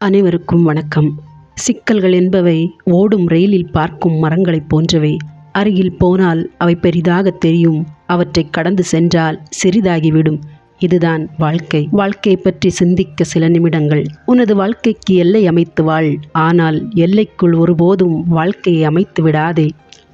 அனைவருக்கும் வணக்கம். சிக்கல்கள் என்பவை ஓடும் ரயிலில் பார்க்கும் மரங்களைப் போன்றவை. அருகில் போனால் அவை பெரிதாக தெரியும், அவற்றை கடந்து சென்றால் சிறிதாகிவிடும். இதுதான் வாழ்க்கை. வாழ்க்கை பற்றி சிந்திக்க சில நிமிடங்கள். உனது வாழ்க்கைக்கு எல்லை அமைத்து வாழ், ஆனால் எல்லைக்குள் ஒருபோதும் வாழ்க்கையை அமைத்து விடாதே.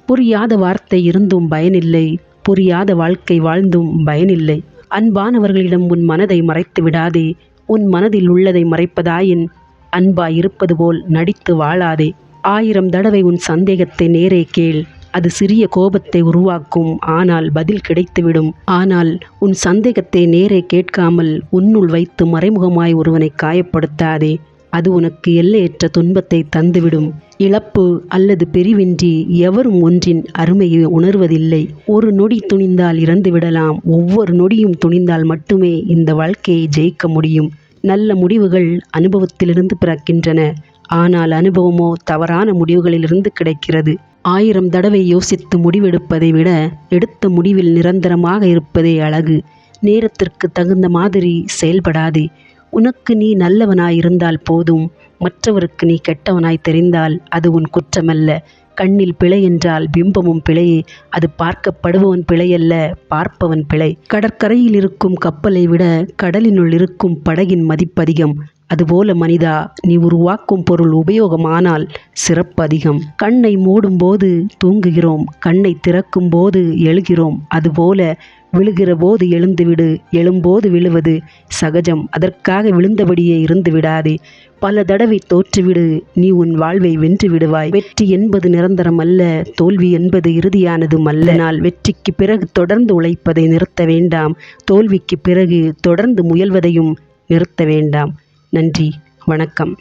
புரியாத வார்த்தை இருந்தும் பயனில்லை, புரியாத வாழ்க்கை வாழ்ந்தும் பயனில்லை. அன்பானவர்களிடம் உன் மனதை மறைத்து விடாதே. உன் மனதில் உள்ளதை மறைப்பதாயின் அன்பாய் இருப்பது போல் நடித்து வாழாதே. 1000 தடவை உன் சந்தேகத்தை நேரே கேள். அது சிறிய கோபத்தை உருவாக்கும், ஆனால் பதில் கிடைத்துவிடும். ஆனால் உன் சந்தேகத்தை நேரே கேட்காமல் உன்னுள் வைத்து மறைமுகமாய் ஒருவனை காயப்படுத்தாதே. அது உனக்கு எல்லையற்ற துன்பத்தை தந்துவிடும். இழப்பு அல்லது பிரிவின்றி எவரும் ஒன்றின் அருமையை உணர்வதில்லை. ஒரு நொடி துணிந்தால் இறந்து விடலாம். ஒவ்வொரு நொடியும் துணிந்தால் மட்டுமே இந்த வாழ்க்கையை ஜெயிக்க முடியும். நல்ல முடிவுகள் அனுபவத்திலிருந்து பிறக்கின்றன, ஆனால் அனுபவமோ தவறான முடிவுகளிலிருந்து கிடைக்கிறது. 1000 தடவை யோசித்து முடிவெடுப்பதை விட எடுத்த முடிவில் நிரந்தரமாக இருப்பதே அழகு. நேரத்திற்கு தகுந்த மாதிரி செயல்படாதே. உனக்கு நீ நல்லவனாயிருந்தால் போதும். மற்றவருக்கு நீ கெட்டவனாய் தெரிந்தால் அது உன் குற்றமல்ல. கண்ணில் பிழை என்றால் பிம்பமும் பிழையே. அது பார்க்கப்படுபவன் பிழையல்ல, பார்ப்பவன் பிழை. கடற்கரையில் இருக்கும் கப்பலை விட கடலினுள் இருக்கும் படகின் மதிப்பதிகம். அதுபோல மனிதா, நீ உருவாக்கும் பொருள் உபயோகமானால் சிறப்பு அதிகம். கண்ணை மூடும்போது தூங்குகிறோம், கண்ணை திறக்கும் போது எழுகிறோம். அதுபோல விழுகிற போது எழுந்துவிடு. எழும்போது விழுவது சகஜம். அதற்காக விழுந்தபடியே இருந்து விடாதே. பல தடவை தோற்றுவிடு, நீ உன் வாழ்வை வென்று விடுவாய். வெற்றி என்பது நிரந்தரம் அல்ல, தோல்வி என்பது இறுதியானதும் அல்ல. ஆனால் வெற்றிக்கு பிறகு தொடர்ந்து உழைப்பதை நிறுத்த வேண்டாம். தோல்விக்கு பிறகு தொடர்ந்து முயல்வதையும் நிறுத்த வேண்டாம். நன்றி, வணக்கம்.